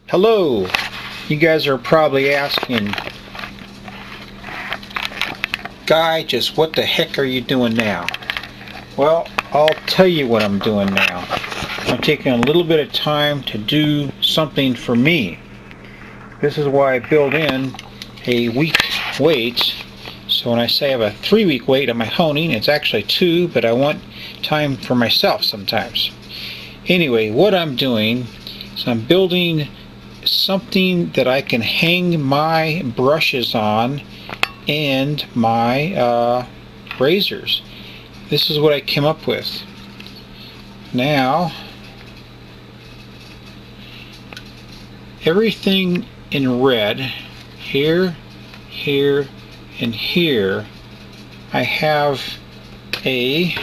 Hello! You guys are probably asking, Guy, just what the heck are you doing now? Well, I'll tell you what I'm doing now. I'm taking a little bit of time to do something for me. This is why I build in a week wait. So when I say I have a 3-week wait on my honing, it's actually 2, but I want time for myself sometimes. Anyway, what I'm doing is I'm building something that I can hang my brushes on and my razors. This is what I came up with. Now, everything in red, here, here, and here, I have a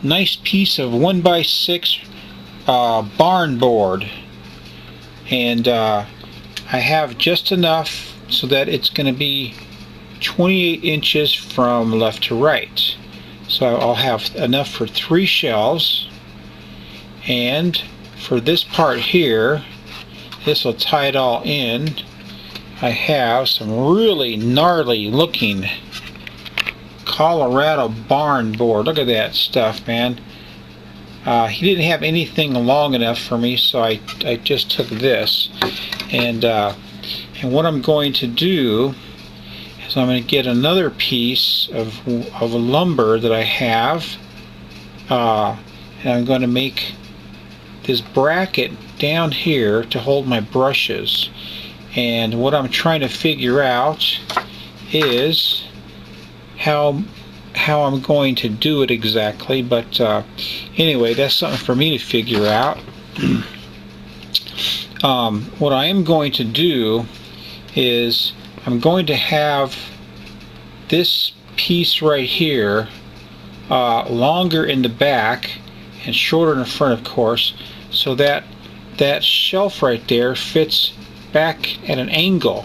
nice piece of 1x6 barn board, and I have just enough so that it's going to be 28 inches from left to right. So I'll have enough for 3 shelves, and for this part here, this will tie it all in. I have some really gnarly looking Colorado barn board. Look at that stuff, man. He didn't have anything long enough for me, so I just took this, and what I'm going to do is I'm going to get another piece of lumber that I have, and I'm going to make this bracket down here to hold my brushes. And what I'm trying to figure out is how I'm going to do it exactly, but anyway, that's something for me to figure out. What I am going to do is I'm going to have this piece right here longer in the back and shorter in the front, of course, so that that shelf right there fits back at an angle,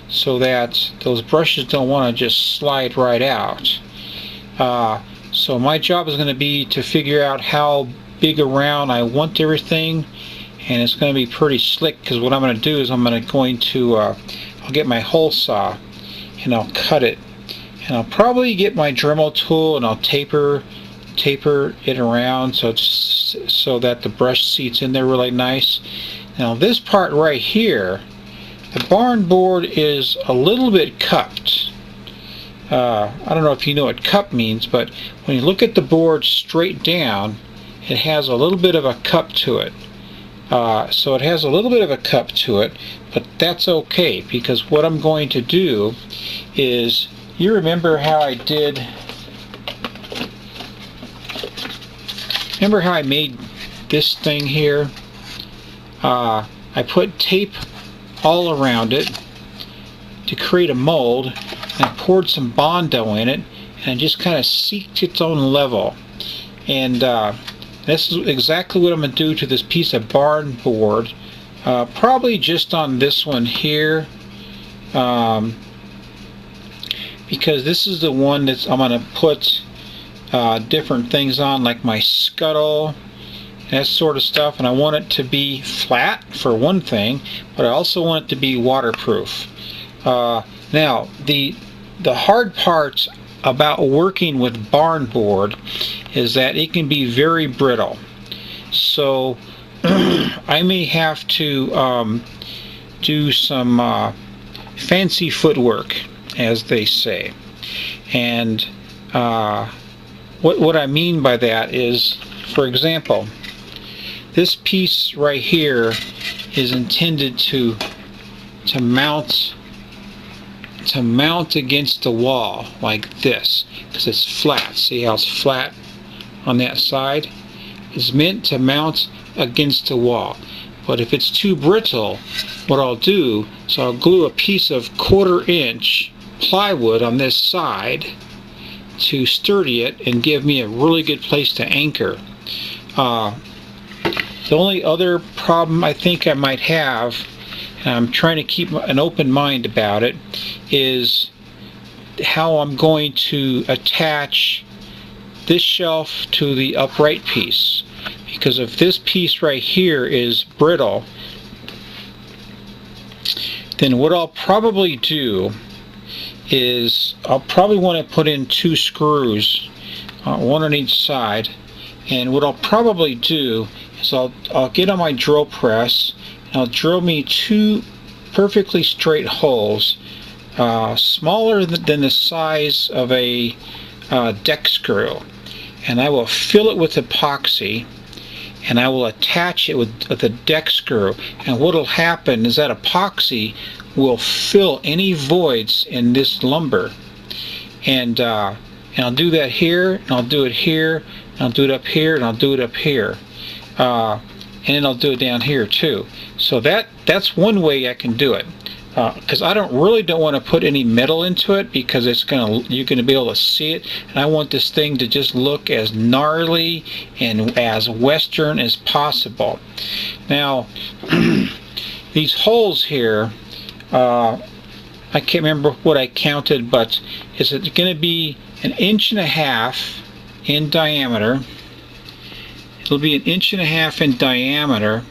so that those brushes don't want to just slide right out. So my job is going to be to figure out how big around I want everything, and it's going to be pretty slick, because what I'm going to do is I'll get my hole saw and I'll cut it, and I'll probably get my Dremel tool and I'll taper it around so that the brush seats in there really nice. Now this part right here, the barn board is a little bit cupped. I don't know if you know what cup means, but when you look at the board straight down, it has a little bit of a cup to it. So it has a little bit of a cup to it, but that's okay, because what I'm going to do is, you remember how I made this thing here? I put tape all around it to create a mold, and I poured some Bondo in it, and it just kind of seeked its own level. And this is exactly what I'm going to do to this piece of barn board, probably just on this one here, because this is the one that I'm going to put different things on, like my scuttle, that sort of stuff, and I want it to be flat for one thing, but I also want it to be waterproof. Now the hard part about working with barn board is that it can be very brittle, so I may have to do some fancy footwork, as they say. And what I mean by that is, for example, this piece right here is intended to mount against the wall like this, because it's flat. See how it's flat on that side? It's meant to mount against the wall. But if it's too brittle, what I'll do is I'll glue a piece of 1/4 inch plywood on this side to sturdy it and give me a really good place to anchor. The only other problem I think I might have, and I'm trying to keep an open mind about it, is how I'm going to attach this shelf to the upright piece, because if this piece right here is brittle, then what I'll probably do is I'll probably want to put in 2 screws, one on each side. And what I'll probably do is I'll get on my drill press and I'll drill me 2 perfectly straight holes, smaller than the size of a deck screw, and I will fill it with epoxy, and I will attach it with the deck screw. And what will happen is that epoxy will fill any voids in this lumber, and I'll do that here, and I'll do it here, and I'll do it up here, and I'll do it up here, and then I'll do it down here too. So that's one way I can do it, because I don't want to put any metal into it, because you're gonna be able to see it, and I want this thing to just look as gnarly and as Western as possible. Now these holes here, I can't remember what I counted, but is it going to be 1.5 inches in diameter? It'll be 1.5 inches in diameter,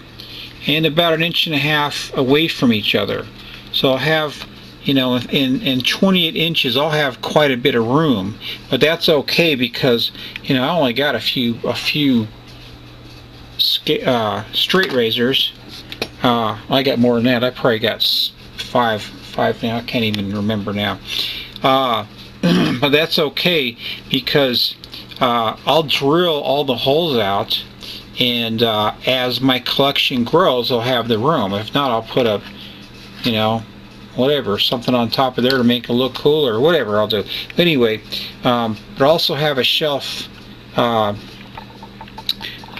and about 1.5 inches away from each other. So I'll have, in 28 inches, I'll have quite a bit of room. But that's okay, because I only got a few straight razors. I got more than that. I probably got five now. I can't even remember now. But that's okay, because I'll drill all the holes out, and as my collection grows, I'll have the room. If not, I'll put up, whatever, something on top of there to make it look cool, or whatever I'll do. But anyway, but I also have a shelf,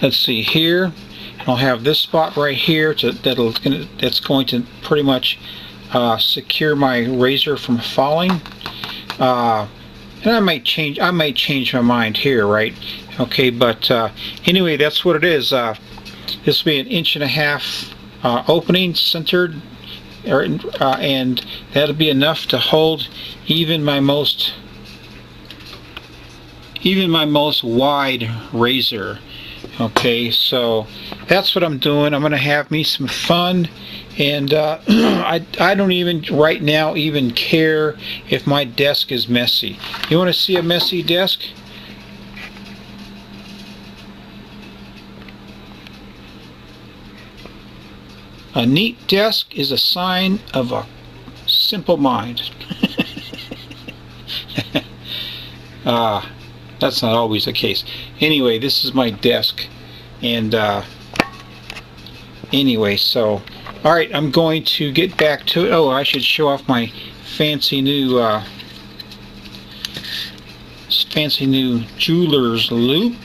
let's see here, and I'll have this spot right here that's going to pretty much secure my razor from falling. And I might change my mind here, right? Okay, but anyway, that's what it is. This will be 1.5 inches opening centered, and that'll be enough to hold even my most wide razor. Okay, so that's what I'm doing. I'm gonna have me some fun, and I don't even right now even care if my desk is messy. You want to see a messy desk? A neat desk is a sign of a simple mind. That's not always the case. Anyway, this is my desk, and anyway, so alright, I'm going to get back to it. Oh, I should show off my fancy new jeweler's loom.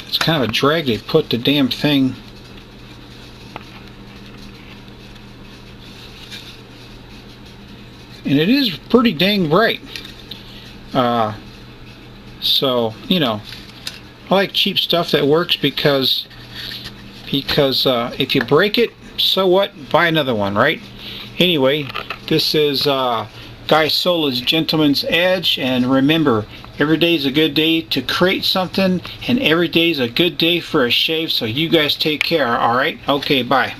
It's kind of a drag. They put the damn thing. And it is pretty dang bright. So, I like cheap stuff that works, because if you break it, so what? Buy another one, right? Anyway, this is Guy Sola's Gentleman's Edge, and remember, every day is a good day to create something, and every day is a good day for a shave. So you guys take care, alright? Okay, bye.